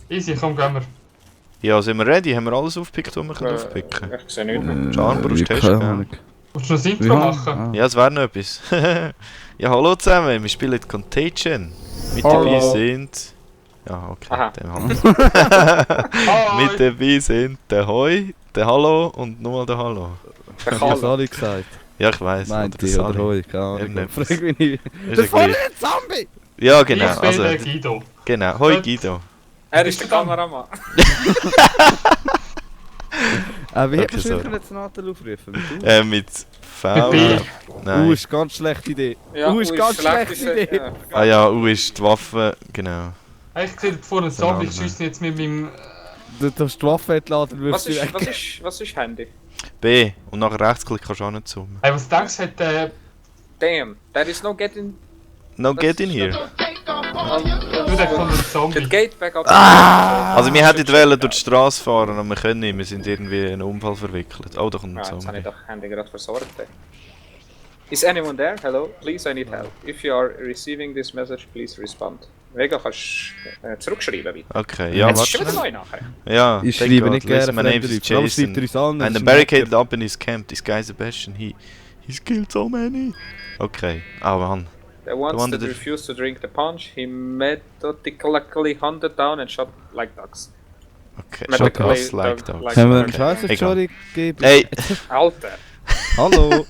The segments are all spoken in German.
Easy, komm, gehen wir. Ja, sind wir ready? Haben wir alles aufgepickt, was wir können aufpicken? Ich sehe nicht mehr. Scharnbrust hast keine du, Ahnung. Willst du noch ein Intro machen? Ja, es wäre noch etwas. Ja, hallo zusammen, wir spielen Contagion. Mit Hallo. dabei sind... Ja, okay, Aha. dem Hallo. Hi. Mit dabei sind der Hoi, der Hallo und nochmal der Hallo. Der Ich hab's Kalle. alle gesagt. Ja, ich weiss. Meint der die oder Sali. Hoi, keine Ahnung. Irgendetwas. Frag mich nicht. Ist Das ja war gleich. ein Zombie! Ja, genau. Ich bin Also, der Guido. genau. Hoi Gut. Guido. Er ist der Kameramann. Wie hat man Okay, früher sorry. jetzt Nadel aufrufen? Mit U? Mit V. B. Nein. Ist ganz schlechte Idee. Ja, ist ganz schlechte Idee. Ja. Ah ja, U ist die Waffe, genau. Ich sehe vor einem Zombie, ich Name. schieße jetzt mit meinem... Du darfst die Waffe entladen, Was wirst du ist, weg. was ist Handy? B. Und nach Rechtsklick kannst du auch nicht zoomen. Hey, was denkst du, hat Damn, there is no getting... No, get in here. du der von einem The Zombie? gate back up. Also wir hätten wollen durch die Straße fahren, aber wir können nicht. Wir sind irgendwie in einen Unfall verwickelt. Oh, da kommt ein Ah, jetzt habe ich Zombie. doch Handy gerade versorgt. Is anyone there? Hello? Please, I need help. If you are receiving this message, please respond. Vega, kannst du zurückschreiben, bitte? Okay, ja, Jetzt ist schon warte. wieder neu nachher. Ja, Ich thank schreibe God. nicht gerne Listen, my name is fremde Leute. Aber schreibt er Jason. uns an. And I'm barricaded up in his camp. This guy Sebastian, he's killed so many. Okay, oh man. The ones one that that- refused to drink the punch, he methodically hunted down and shot like dogs. Okay, Methodically shot us like dog- dogs. Können wir einen Okay. Scheiß auf Egal. Jory geben? Hey, Alter! Hallo!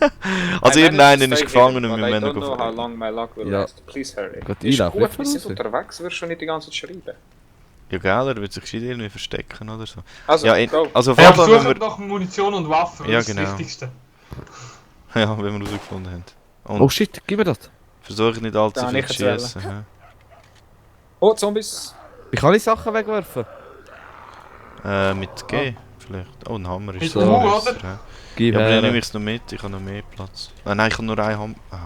also I irgendeiner managed to ist stay gefangen here, und but wir I müssen don't know how fragen. long my luck will Ja. last. Please hurry. Geht Ist einlaufen, gut, nicht wir sind raus. unterwegs, wirst du nicht die ganze Zeit schreiben. Ja, gell, er wird sich gescheit irgendwie verstecken oder so. Also, Ja, go. also auf Hey, jeden aber Fall, wenn suchen wir... nach Munition und Waffen, Ja, das ist genau. das Wichtigste. Ja, wenn wir rausgefunden haben. Und Oh shit, gib mir das! versuche nicht allzu Da viel habe zu ich jetzt schießen. Ja. Oh, Zombies! Ich kann alle Sachen wegwerfen. Mit G vielleicht. Oh, ein Hammer ist Mit so. U, besser, oder? ja. Gib Ja, aber dann nehme her. ich es noch mit, ich habe noch mehr Platz. Nein, ich habe nur einen Hammer. Ah.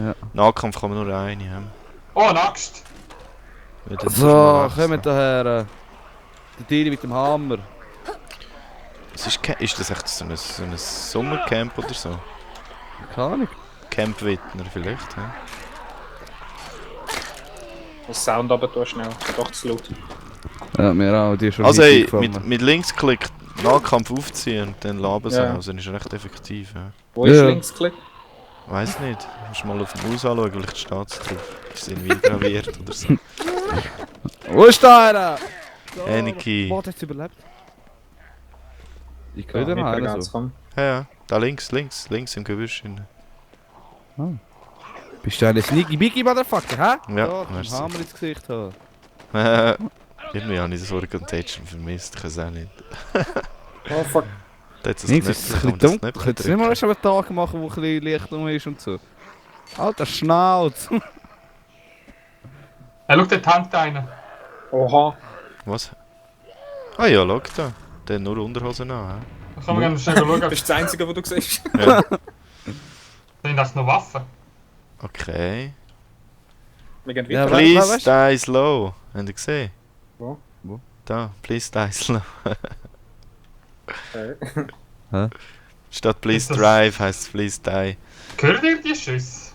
Ja. Nahkampf kann man nur einen haben. Oh, eine Axt! Ja, dann So, musst du mal wechseln. kommt daher. Der Tiere mit dem Hammer. Was ist das echt so ein Sommercamp oder so? Keine Ahnung. Camp Wittner vielleicht, ja? Das Sound aber tun schnell, doch zu laut. Ja, mir auch, die ist schon Also richtig ey, gefangen. mit Linksklick Nahkampf aufziehen und dann laben sie Ja. aus, dann ist er recht effektiv, ja. Wo ist Ja. Linksklick? Weiss nicht, musst mal auf den Maus anschauen, vielleicht steht es drauf. Ist es irgendwie graviert oder so. Wo ist da einer? Aniki. Warte, jetzt überlebt. Ich höre den einen so. kommen. Ja, da links im Gebüsch. Bist du eine Sneaky Biggie Motherfucker, hä? Ja, den merci. Hammer ins Gesicht haben. Irgendwie habe ich das Wort Contagion vermisst, ich weiß auch nicht. Oh fuck. Da hat es Links ist es ein bisschen das dunkel. Könntest du nicht mal erst einen Tag machen, wo ein bisschen Licht rum ist und so? Alter, Schnauz! Hey, schau, dort hängt einer. Oha. Was? Ah ja, schau da. Der hat nur Unterhosen an. Da kann man gerne schnell schauen. Das ist das Einzige, was du siehst. hä? Ja. Sind das noch Waffen? Okay. Wir gehen Ja, weiter. Please weißt du? die slow. Habt ihr gesehen? Wo? Wo? Da, please die slow. Okay. Statt please Ist das- drive heisst es please die. Hört ihr die Schüsse?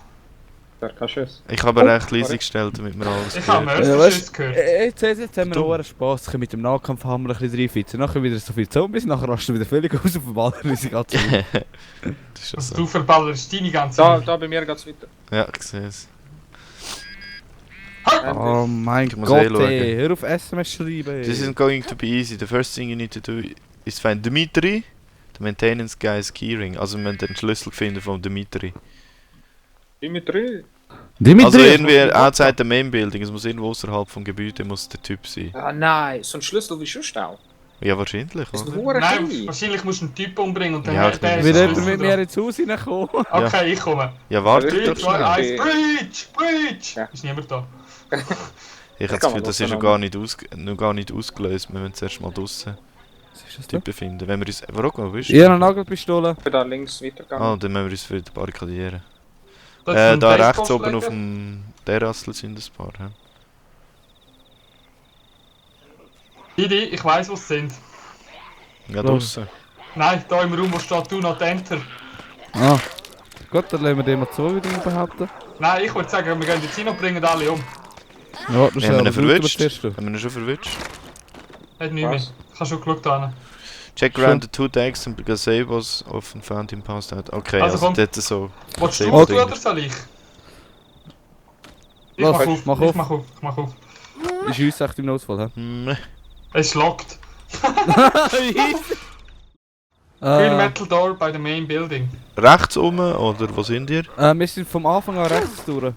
Der kann Schuss. Ich habe aber Oh, recht leise sorry. gestellt, damit wir alles Ich habe hören. den Ja, ersten weißt- Schuss gehört. Jetzt haben wir noch einen Spass. Mit dem Nahkampf haben wir ein bisschen reinfitzen. Nachher wieder so viele Zombies, nachher rasten wir wieder völlig aus auf den Ball, wie sie gerade so. Das ist schon Also, so. du verballerst deine ganze Da bei mir geht's weiter. Ja, ich sehe es. Oh mein Ich muss Gott, eh schauen. ey. Hör auf SMS schreiben. This isn't going to be easy. The first thing you need to do is find Dimitri. The maintenance guy's keyring. Also wir müssen den Schlüssel finden von Dimitri. Dimitri. Dimitri! Also irgendwie outside the main building. Es muss irgendwo außerhalb vom Gebäude muss der Typ sein. Ah nein, so ein Schlüssel wie sonst auch. Ja, wahrscheinlich, Das ist ein oder? hoher Nein, klein. wahrscheinlich musst du einen Typ umbringen und dann Ja, hat der Wird den jemand Schlüssel mit mir dran. ins Haus reinkommen? Okay, ich komme. Ja, warte 3, doch 2, schnell. 1, Breach! Ja. Ist niemand da. Ich habe das kann Gefühl, man das ist noch gar nicht ausgelöst. Wir müssen zuerst mal draussen Was ist das Typen finden. Wenn wir uns... Warum? Wo bist Ich habe eine Nagelpistole. Ich bin da links weitergegangen. Ah, dann müssen wir uns wieder barrikadieren. Das ist ein Da rechts oben Baseballschläger. auf dem Terrassel sind ein paar. Ja. Didi, ich weiss, wo sie sind. Ja, draussen. Nein, da im Raum, wo steht «Do not enter». Ah. Gut, dann lassen wir den mal zu wieder behaupten. Nein, ich würde sagen, wir gehen jetzt hin und bringen alle um. Ja, das Haben wir ihn verwünscht? Haben wir ihn schon verwünscht? Hat nichts mehr. Was? Ich habe schon geschaut. Anna. Check around the two decks and gazebos often found in past out. Okay, Also also komm. dort so. Willst du Gazebo-Ding. oder soll ich? Ich Los, mach auf, mach ich auf. mach auf, ich mach auf. Ist uns echt im Notfall, hä? Hm, Es lockt. Green äh, Metal Door by the main building. rechts oben oder wo sind ihr? wir sind vom Anfang an rechts durch. Also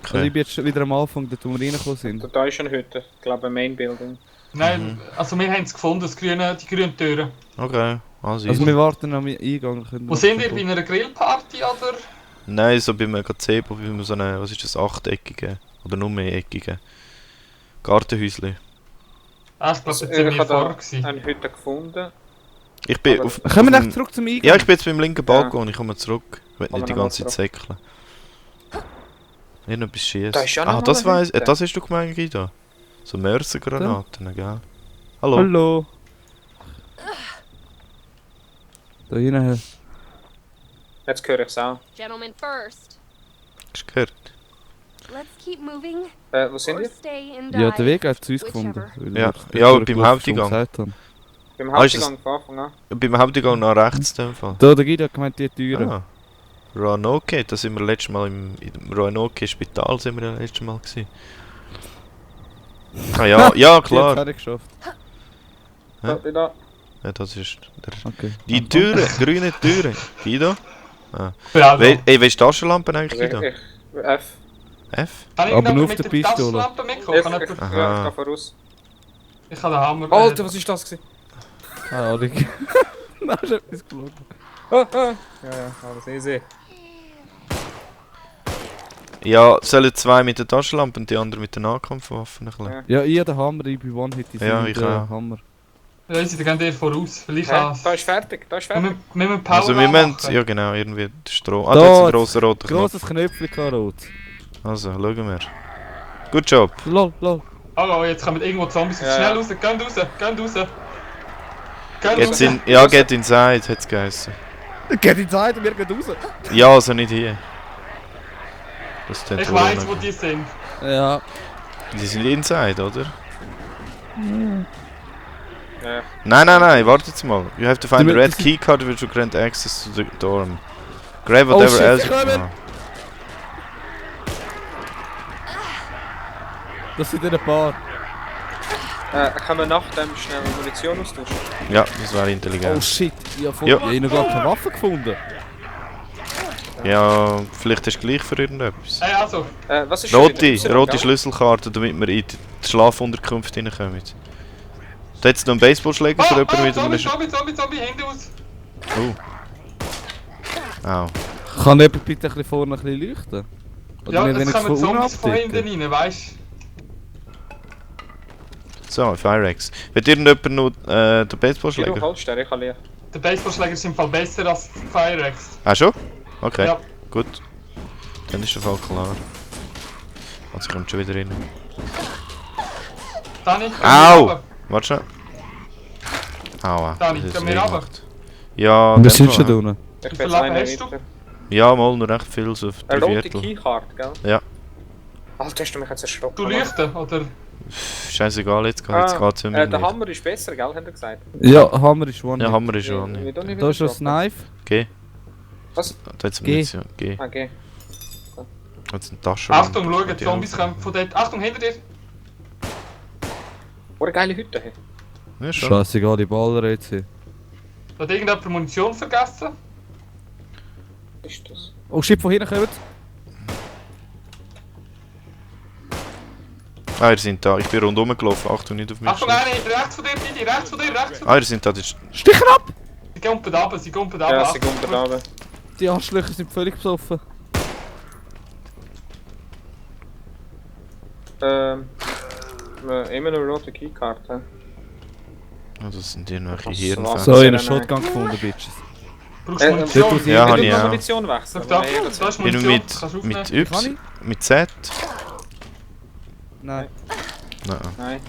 Okay. ich bin jetzt wieder am Anfang, dort wo wir reingekommen sind. Da ist eine Hütte. Ich glaube, Main Building. Nein, also wir haben es gefunden, die grünen Türen. Okay, also Also easy. wir warten am Eingang. können Wo wir sind ihr? noch Bei einer Grillparty oder? Nein, so bei einem Gazebo, bei einem so einem, was ist das, achteckige oder nur mehreckige Gartenhäusli. Ah, ich glaube, Also, das sind ich wir habe vorher da gewesen. eine Hütte gefunden. Ich bin Aber- auf... Kommen wir auf echt dem- zurück zum Eingang? Ja, ich bin jetzt beim linken Balkon, ich komme zurück. Ich will Kommen nicht die wir ganze noch Zeit säckeln. Irgendetwas schießt. Da ist ja noch Ah, mal das eine weiss... Hütte. das hast du gemeint, Guido? So Mörsergranaten, gell? Hallo? Hallo. Da hinten. Jetzt höre ich es auch. Gentlemen first. Hast du gehört? Let's keep moving Wo sind or wir? stay and Ja, die. der Weg hat zu uns Whichever. gefunden. weil Ja, wir ja, dort beim schon Haupteingang. gesagt haben. Beim Ah, ist Haupteingang von Anfang an. Beim Haupteingang nach rechts in dem Fall. Da, der Guido hat gemeint, die Türen. Ah. Roanoke, da sind wir letztes Mal im Roanoke Spital sind wir ja letztes Mal gewesen. Ah ja, ja Die hat's klar. auch nicht geschafft. Hä? Da, bin da. Ja, das ist der... Okay. Die Türen, grüne Türen. Guido? Ja, Ey, willst du Taschenlampen eigentlich, Also Guido? F. F? Kann ich Aber noch nur auf mit der der Pistole. Taschenlampe mitkommen? Kann jemand- Aha. Ja, ich gehe voraus. Ich habe den Hammer. Alter, was ist das gewesen? Ah, Ahnung. Da ist etwas geflogen. Ja, alles easy. Ja, sollen zwei mit der Taschenlampe und die andere mit den Nahkampfwaffen ein bisschen? Ja. Ja, ich habe den Hammer, ich bin One-Hit. Ja, ich auch. Hammer. Ja, sie gehen dir voraus. Vielleicht Hä? auch. Da ist fertig, da ist Wir fertig. müssen Power Also wir müssen... machen. Ja genau, irgendwie der Strom... Ah, Da, da ist ein grosser roter Knopf. Grosses Knöpfchen rot. Also, schauen wir. Good job. Lol, lol. Oh, jetzt kommen irgendwo Zombies. Ja. Schnell raus, gehen raus, gehen raus. Gehen Jetzt raus. in... Ja, get inside, hat's geheißen. Geht in die Zeit und wir gehen raus. Ja, also nicht hier. Das klingt Ich wohl weiss, nicht. wo die sind. Ja. Die sind inside, oder? Ja. Nein, warte jetzt mal. You have to find Die the mü- red die key card which will grant access to the dorm. Grab Oh, whatever shit, else sie you kommen! can. Das sind ein paar. Können wir nach dem schnell Munition austauschen? Ja, das wäre Oh intelligent. shit, ich habe Ja. noch gar keine Waffe gefunden. Ja, vielleicht hast du gleich für irgendetwas. Hey, also. Was ist Rote gell? Schlüsselkarte, damit wir in die Schlafunterkunft reinkommen. Da hat es noch einen Baseballschläger für jemanden mit einem... Zombie, Hände aus. Au. Kann jemand bitte ein bisschen vorne ein bisschen leuchten? Oder Ja, nicht jetzt wenigstens kommen von Zombies von unabdecken? hinten rein, weißt So, Firex. Wird irgendjemand noch den Giro, Baseballschläger? Holster, ich kann leer. du? Der Baseballschläger ist im Fall besser als Firex. Ah, schon? Okay, Ja. gut. Dann ist der Fall klar. Also kommt schon wieder rein. Dani, Au! Warte schon. Aua. Dani, das ist gehen wir weh runter? gemacht. Ja, Wir dem sind Fall, schon ja. unten. Ich Wie bin viel jetzt Leben einer hast du? weiter. Ja, mal noch recht viel, so Eine drei rote Viertel. Keycard, gell? Ja. Alter, hast du mich jetzt erschrocken? Du leuchten, oder? Scheißegal, jetzt geht's um der mich. Hammer ist besser, gell, hat er gesagt. Ja, Hammer ist One. Ja, Hammer ist schon Wie nicht. du nicht Da ist wieder das Knife. Geh. Was? Da hat's Geh. Munition. Geh. Okay. Da hat's eine Tasche. Achtung, schau, Zombies kommen von dort. Achtung, hinter dir. Oh, eine geile Hütte. Hey. Ja, schon. Scheißegal, die Baller jetzt hier. Hat irgendjemand Munition vergessen? Was ist das? Oh shit, von hinten kommt. Ah, ihr seid da. Ich bin rundherum gelaufen. Achtung, nicht auf mich. Achtung, eine, rechts von dir, Didi, rechts von dir, rechts von dir. Ah, ihr seid da. Das ist... Stich ab! Sie kommen runter, sie kommen runter. Ja, sie kommt da runter. Die Arschlöcher sind völlig besoffen. Immer eine rote Keycard. He. Oh, das sind irgendwelche Was- Hirnfans. was- So, ich habe nein. einen Shotgun gefunden, Bitches. Brauchst du Äh, Munition? dort, wo Ja, habe Ich ich noch auch. Munition wechseln. Schau da, aber da ist Ich bin Munition, mit, kannst du mit aufnehmen. Kann Y, mit Z. Nein. Nein,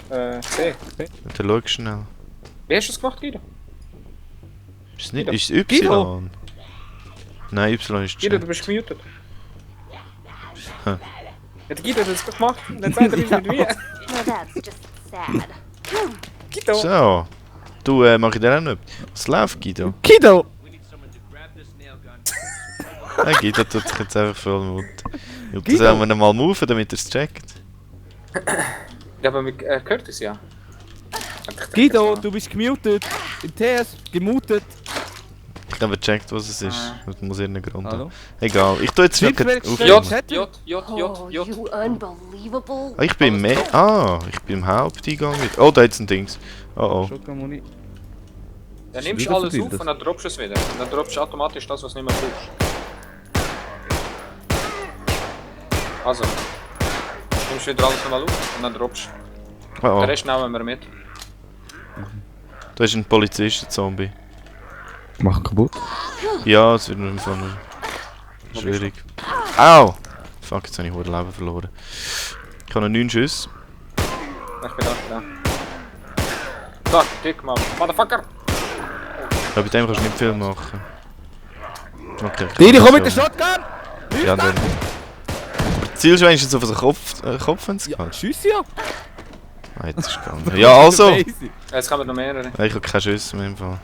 Nein. C. dann schau schnell. Wie hast du das gemacht, Guido? Ist es nicht, Guido. ist es Y? Guido. Nein, Y ist Guido, du Chat. bist gemutet. Hä? Ja, der Guido hat das gemacht. Dann sagt er nicht mit mir. Now that's just sad. Guido! So. Du, mach ich dir auch noch etwas? Was läuft, Guido? Guido! Hey, Guido tut sich jetzt einfach voll Mut. Das Guido! sollen wir ihn mal moven, damit er es checkt. Ja, aber mit Curtis, ja. Guido, du bist gemutet! Im TS, gemutet! Ich glaube, er checkt, was es ist. Das muss irgendeinen Grund haben. Hallo? Egal, ich tu jetzt Schreib's schnell mir aufnehmen. schnell. J. Oh, you unbelievable. Ah, ich bin im ich bin im Haupteingang. Oh, da ist ein Dings. Oh oh. Schokomoni. Dann nimmst du wieder alles verteilt, auf und dann droppst du es wieder. Und dann droppst du automatisch das, was du nicht mehr brauchst. Also. Nimmst wieder alles nochmal auf und dann droppst du. Oh, Den oh. Rest nehmen wir mit. Da ist ein Polizisten-Zombie. Mach kaputt. Ja, es wird nur von schwierig. Au! Fuck, jetzt habe ich verdammt Leben verloren. Ich habe noch 9 Schüsse. Ich bin da. So, dick, Mann. Motherfucker! Aber bei dem kannst du nicht viel machen. Okay, Dini, komm mit der Shotgun! Ja, dann. Zielst du wenigstens auf den Kopf, wenn es Ja, geht? tschüss ja! Ah, jetzt ist es gegangen. Ja, also! Jetzt kommen noch mehrere. Nein, ich habe keine Schüsse mehr im Fall.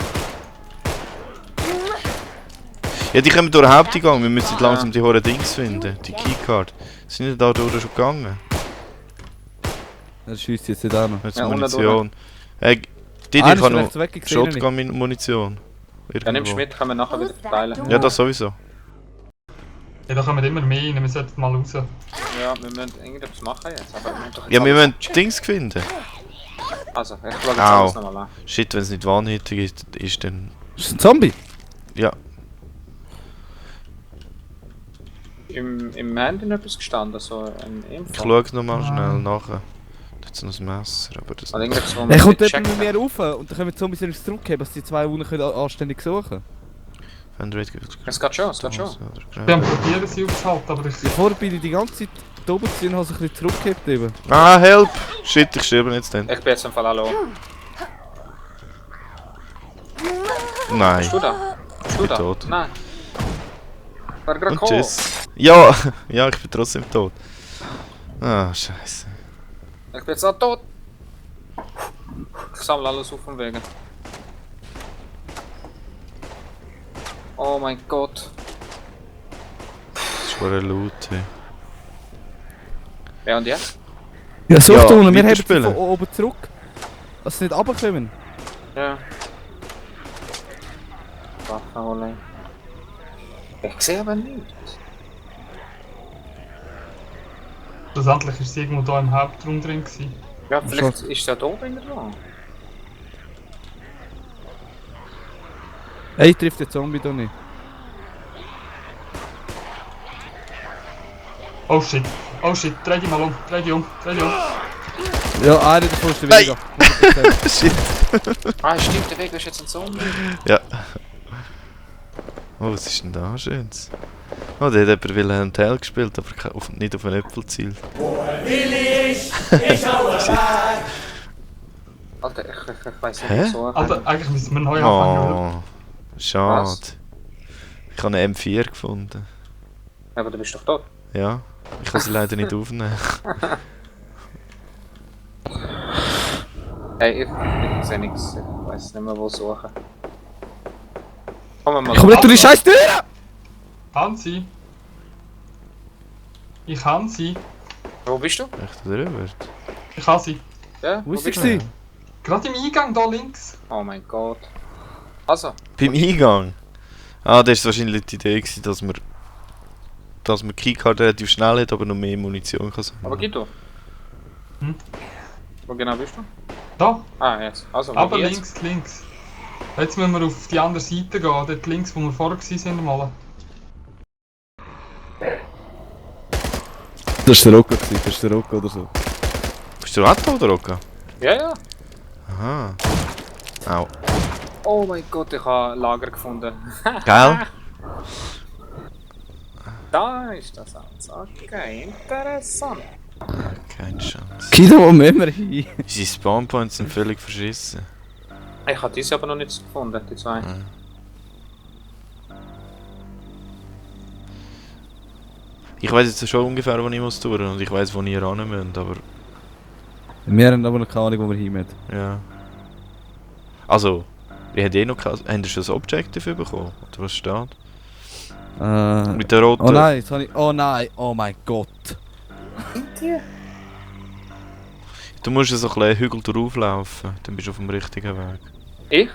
Ja, die kommen durch den Haupteingang. Wir müssen langsam die hohen Dings finden. Die Keycard. Sind die da durch schon gegangen? Das schießt jetzt nicht auch noch. Jetzt Ja, unten Munition. Die Einer ist kann noch rechts weg, ich sehe ihn nicht. Shotgun-Munition. Dann nimmst du mit, können wir nachher wieder verteilen. Ja, das sowieso. Ja, da kommen immer mehr rein, wir sollten mal raus. Ja, wir müssen irgendetwas machen jetzt. Aber wir müssen doch jetzt Ja, wir alles müssen Dings finden. Also, ich schaue jetzt Au. alles nochmal an. Shit, wenn es nicht wahnhittig ist, dann... Ist das ein Zombie? Ja. Im Handy noch etwas gestanden, so ein Ich Info. schaue nochmal schnell nachher. Da ist noch ein Messer, aber das... Also irgendetwas, wo Er wir kommt nicht jemand mit checken. mir rauf und dann können wir die Zombies nicht zurückgeben, dass die zwei unten können anständig suchen. Es geht schon, es geht schon. Wir haben probiert, sie aufzuhalten, aber ich... Ja, vorher bin ich die ganze Zeit da oben gewesen und habe sie ein bisschen zurückgehebt eben. Ah, help! Shit, ich sterbe jetzt dann. Ich bin jetzt im Fall allein. Nein. Bist du da? Bist du bin da? tot. Nein. War gerade Und gekommen. tschüss. Ja, ja, ich bin trotzdem tot. Ah, scheiße. Ich bin jetzt auch tot. Ich sammle alles auf dem Weg. Oh mein Gott. Das ist schon ein Loot. Hey. Ja, und jetzt? Ja, so Ja, unten, wir haben sie weiterspielen. von oben zurück. Dass sie nicht runterkommen. Ja. Waffen holen. Ich sehe aber nichts. Schlussendlich war sie irgendwo da im Hauptraum drin gewesen. Ja, vielleicht ist er da oben irgendwo. Ey, trifft den Zombie da nicht. Oh shit, dreh dich mal um, dreh dich um. Ja, einer davon ist der Nein. Vega. 100%. Shit. Ah, stimmt, der Weg ist jetzt ein Zombie. Ja. Oh, was ist denn da schönes? Oh, der hat jemand Wilhelm Tell gespielt, aber nicht auf einen Äpfel zielt. Alter, ich weiß Hä? nicht so. Alter, eigentlich müssen wir neu anfangen, oder? Oh, schade. Was? Ich habe eine M4 gefunden. Ja, aber du bist doch tot. Ja, ich kann sie leider nicht aufnehmen. Hey, ich sehe nichts. Ich weiß nicht mehr, wo suchen. Kommen wir mal. Komm nicht durch die scheiß Tür! Kann sie? Ich kann sie. Wo bist du? Echt drüber? Ich kann sie. Ja, Wo ist bist sie? du? Gerade im Eingang, da links. Oh mein Gott. Also, Beim Eingang? Ah, das war wahrscheinlich die Idee, gewesen, dass man Keycard relativ schnell hat, aber noch mehr Munition kann sammeln. aber Guido. Hm? Wo genau bist du? Da, Ah, jetzt. Also, wo aber geht's? links. Jetzt müssen wir auf die andere Seite gehen, dort links, wo wir vorher waren mal. Das war der Rocco, das ist der Rocco oder so. Bist du Ratto oder Roca? Ja, ja. Aha. Au. Oh mein Gott, ich habe ein Lager gefunden. Geil? Da ist das alles. Okay, interessant. Keine Chance. Guido, wo müssen wir hin? Unsere Spawnpoints sind völlig verschissen. Ich habe diese aber noch nicht gefunden, die zwei. Mhm. Ich weiß jetzt schon ungefähr, wo ich muss tun und ich weiß, wo ihr ran müsst, aber Wir haben aber noch keine Ahnung, wo wir hin müssen. ja. Also, ich hätte eh noch keine... Haben Sie schon das Objective bekommen? Oder was steht? Mit der roten... Oh nein, jetzt habe ich... Oh nein, oh mein Gott. Du musst so ein bisschen Hügel drauflaufen, dann bist du auf dem richtigen Weg. Ich?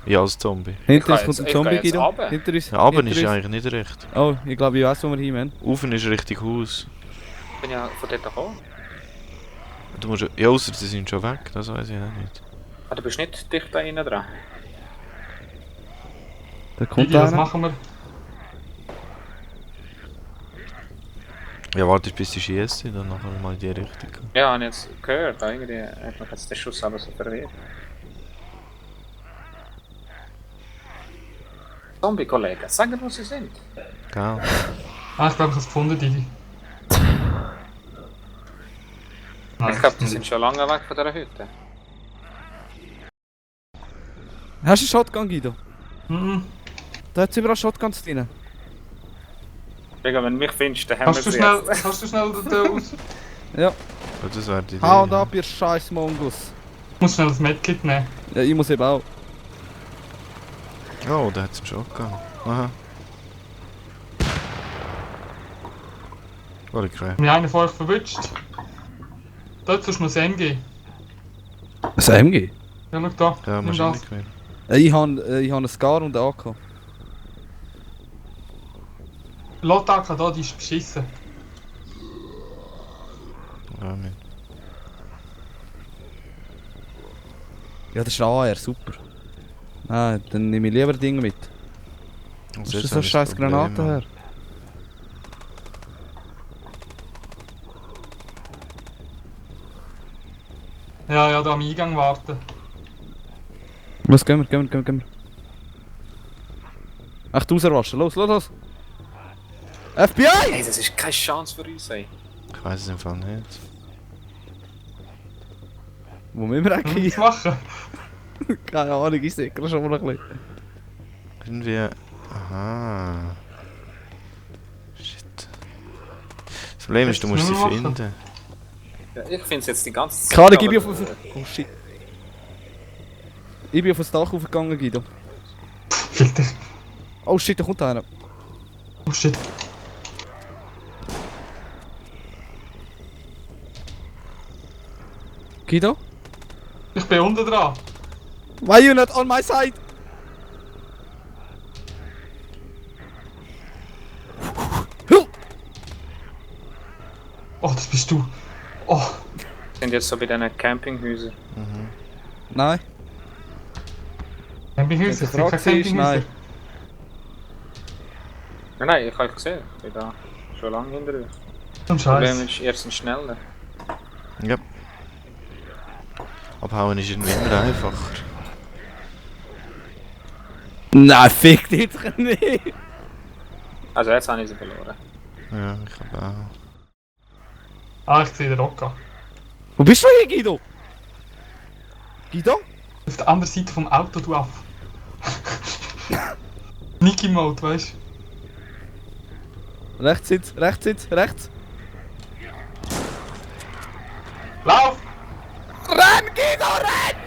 Ja, als Zombie. Hinter uns Ich kommt ein kann Zombie, jetzt Guido. runter. Hinter uns. Ja, aber hinter ist uns. ja eigentlich nicht recht. Oh, ich glaube, ich weiß, wo wir hin müssen. Ofen ist richtig Haus. Ich bin ja von dort gekommen. Du musst... Ja, ausser sie sind schon weg, das weiß ich auch nicht. Ah, du bist nicht dicht da innen dran. Da kommt Digi, was einer. machen wir? Ja, warte bis sie schießen, dann nachher mal in die Richtung. Ja, habe ich jetzt gehört. Irgendwie hat mich jetzt der Schuss aber so verwirrt. Zombie-Kollegen, sagen wo sie sind. Gell? Ah, ich glaube, ich habe es gefunden, Digi. Nein, Ich glaube, die sind schon lange weg von dieser Hütte. Hast du einen Shotgun, Guido? Mhm. Da hat es überall Shotguns drin. Digga, wenn du mich findest, dann haben wir Kannst du sie schnell, jetzt. kannst du schnell da aus? Ja. Ja, das wäre die Idee. Hau und ab, ihr scheiß Mongos. Ich muss schnell das Medkit nehmen. Ja, ich muss eben auch. Oh, da hat es einen Shotgun. Aha. War ich greif. Mich einer von euch verwünscht. Dort sollst du noch das MG. Was MG? Ja, schau da. Ja, Nimm wahrscheinlich das. wieder. Ich habe einen Scar und einen AK. Lotaka da, die ist beschissen. Ja, nicht. Ja, das ist ein AR, super. Nein, dann nehme ich lieber Dinge mit. Also Was ist jetzt das so habe ich scheiß Problem, Granaten Mann. her? Ja, ja, da am Eingang warten. Was, gehen wir. Ach, du rauswaschen, los! FBI! Hey, das ist keine Chance für uns, ey. Ich weiß es im Fall nicht. Wo müssen wir Was eigentlich? machen? Keine Ahnung, ich sehe gerade schon mal ein bisschen. Irgendwie... Aha. Shit. Das Problem ist, du musst sie Kannst du nur machen. finden. Ja, ich finde es jetzt die ganze Zeit. Kade, gib ich aber, auf... Oh shit. Ich bin auf das Dach aufgegangen, Guido. Filter. Oh shit, da kommt einer. Oh shit. Guido? Ich bin unten dran. Why you not on my side? Oh, das bist du. Oh, sind jetzt so bei diesen Campinghäusern. Nein. Campinghäuser. Ich sehe kein Campinghäuser. Nein. Nein, ich habe euch gesehen. Ich bin da schon lange hinter euch. Zum Das Problem Scheiß. ist, ihr seid schneller. Ja. Abhauen ist irgendwie immer einfacher. Nein, fick dich doch nicht. Also jetzt habe ich sie verloren. Ja, ich habe auch. Ah, ich sehe den Rocca. Wo bist du hier, Guido? Guido? Auf der anderen Seite vom Auto, du Aff. Niki Mode, weißt du? Rechts. Lauf! Renn, Guido, renn!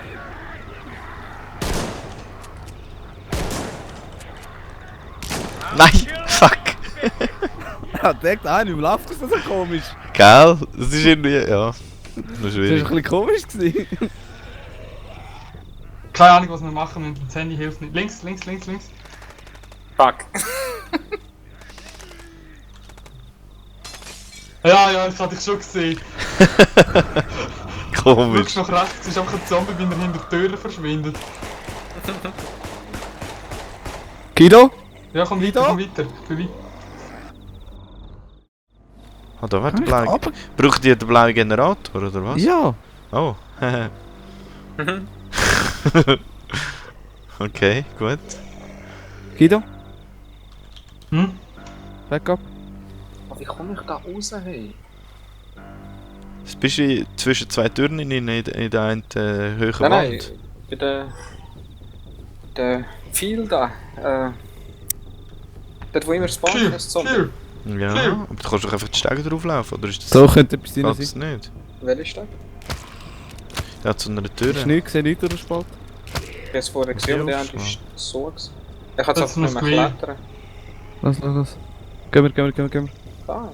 Nein! Fuck! Ja, denkt einer, im Lauf ist das so komisch. Gell? Das ist irgendwie. Ja. Das ist Das war ein schwierig. bisschen komisch. Gewesen. Keine Ahnung, was wir machen, wenn das Handy hilft nicht. Links. Fuck. Ja, ich hatte dich schon gesehen. Komisch. Schau nach rechts, es ist einfach ein Zombie, wenn er hinter der Tür verschwindet. Guido? Ja, komm weiter, Da? komm weiter. Ich bin weit. Ah, da wird der blaue. Braucht ihr den blauen Generator, oder was? Ja. Oh. Okay, gut. Guido? Hm? Backup? Aber wie komme ich da raus, hey? Jetzt bist du zwischen zwei Türen in der einen höheren Nein, Wand. bei der Pfeil da. Dort wo immer spawnt, Tür, ist Zombie. Tür. Ja, Tür. aber du kannst doch einfach die Stege drauflaufen, oder ist das... So könnte etwas drin Geht's sein. nicht? Welche Stadt? Ja, zu einer Tür. Hast du nichts gesehen, nichts durch den Spalt? habe es vorher gesehen, aber der aufschlagen. ist so gewesen. Ich kann es Jetzt einfach nicht muss mehr Green. klettern. Los. Gehen wir. Da.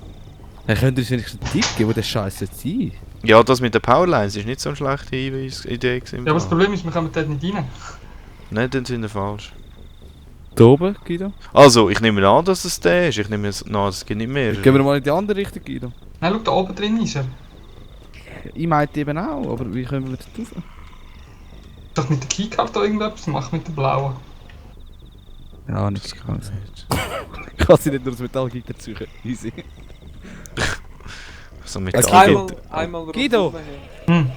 Hey, könnt ihr uns wenigstens einen Tipp geben, wo der Scheiß jetzt sein? Ja, das mit den Powerlines ist nicht so eine schlechte Idee gewesen. Ja, aber das Problem ist, wir kommen dort nicht rein. Nein, dann sind wir falsch. Da oben, Guido? Also, ich nehme an, dass es der ist. Ich nehme an, es gibt nicht mehr. Gehen wir mal in die andere Richtung, Guido. Nein, schau, da oben drin ist er. Ich meinte eben auch, aber wie können wir das rauf? Doch mit der Keycard da irgendetwas machen mit der blauen. Ja, Das nicht kann ganz. nicht. Ich kann sie nicht nur das Metallgitter suchen. Easy. So mit Es der gibt- Einmal Guido! rundherum her. Hm.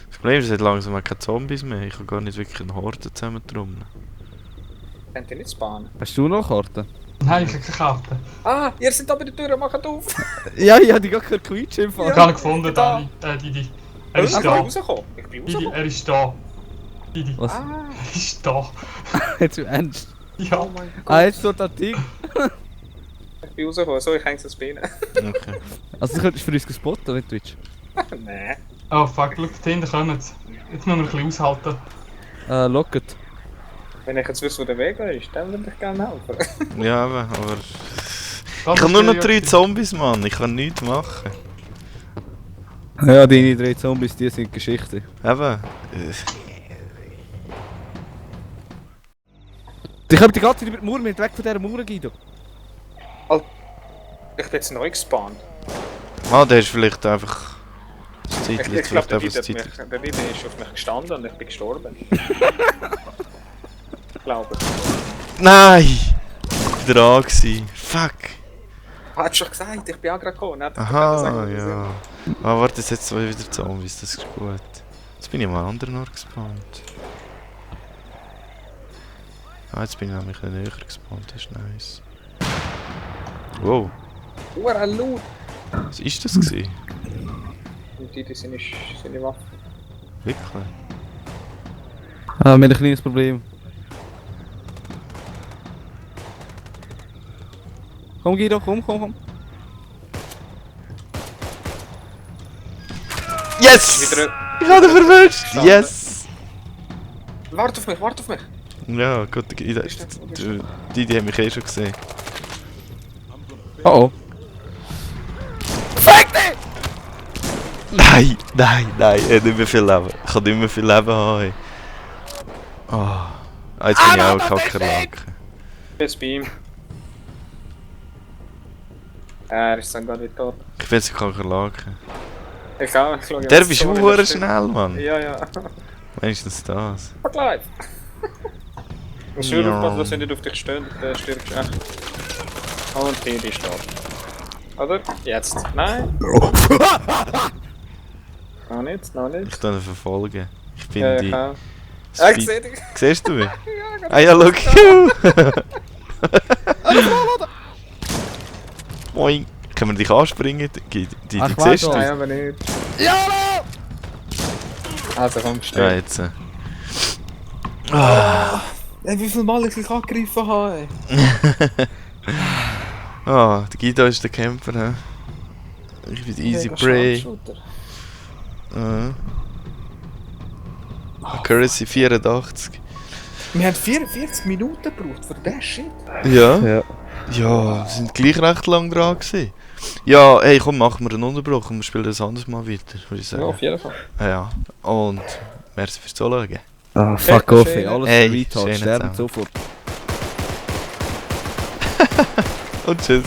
Das Problem ist, es hat langsam auch keine Zombies mehr. Ich kann gar nicht wirklich eine Horde zusammentrommeln. Könnt ihr nicht spawnen? Hast du noch Karten? Nein, ich habe keine Karte. Ah, ihr seid da bei der Tür, macht auf! Ja, ich hab die gar keine Quietsch im Fall. Ich habe ihn gefunden, Dani. Didi. Er ist Ich bin da. rausgekommen. Ich bin Didi, rausgekommen. er ist da. Didi, Was? Ah, er ist da. Jetzt im Ernst? Ja. oh mein Gott. Ah, jetzt dort das Ding. Ich bin rausgekommen. So, ich hänge es Bein. Okay. Also, du könntest für uns spotten, nicht Twitch. Nein. Oh fuck, schau, da hinten kommen sie. Jetzt müssen wir ein bisschen aushalten. Locket. Wenn ich jetzt wüsste, wo der Weg ist, dann würde ich gerne helfen. Ja, aber Das ich habe ist nur noch der 3 Jörg. Zombies, Mann. Ich kann nichts machen. Ja, deine 3 Zombies, die sind Geschichte. Eben. Die kommen die ganze Zeit über die Mauer, wir sind weg von dieser Mauer, Guido. Ich bin jetzt neu gespawnt. Ah, der ist vielleicht einfach... Das Ich Zeitchen, glaube, vielleicht der einfach das Didi Zeitchen. ist auf mich gestanden und ich bin gestorben. Ich glaube. Nein! Dran gsi. Fuck. Hat schon gesagt, ich bin auch gerade gekommen. Nicht? Aha, ja. Ah, warte, jetzt hat es wieder Zombies, das ist gut. Jetzt bin ich am anderen Ort gespawnt. Ah, jetzt bin ich nämlich ein bisschen näher gespawnt, das ist nice. Wow, Ura Loot! was ist das gewesen? Und die sind seine Waffe. Wirklich? Ah, wir haben ein kleines Problem. Komm, Guido, komm. Yes! Wieder. Ich habe ihn verwünscht! Schade. Yes! Warte auf mich! Ja, gut, die haben mich eh schon gesehen. Oh. Nein, er hat nicht mehr viel Leben. Ich kann nicht mehr viel Leben haben. Ey. Oh. Ah, jetzt bin ich auch ein Kackerlake. Jetzt bei ihm. Er ist dann gerade wieder tot. Ich bin jetzt ein Kakerlake. Ich auch. Ich schaue Der jetzt bist so, du wie hure das steht. schnell, Mann. Ja. Wenigstens das. Fuck live! Und schön Ja. aufpassen, dass er nicht auf dich stöhnt, der stirbt echt. Und hier die steht. Oder? Jetzt. Nein! Noch nicht. Ich kann ihn verfolgen. Ich bin Ja, die... ich auch. Speed- Ich seh dich! Siehst du mich? Ja, Ah ja, look you! Moin! Können wir dich anspringen? Die Ach, siehst du? warte. Nein, aber nicht. Ja! Also komm, Ja, steh. jetzt. Ah, Wie viel Mal ich dich angegriffen habe? ah, der Guido ist der Kämpfer, hä? Ich bin easy prey. Accuracy 84. Wir haben 44 Minuten gebraucht für den Shit. Ja? Ja. Ja, wir sind gleich recht lang dran gewesen. Ja, hey, komm, machen wir einen Unterbruch und wir spielen das anderes Mal weiter, würde ich Ja, sagen. auf jeden Fall. Ja, und merci fürs Zuschauen. Ah, fuck off, ey. schön. Alles Hey, Retard, schön sterben zusammen. sofort. Und tschüss.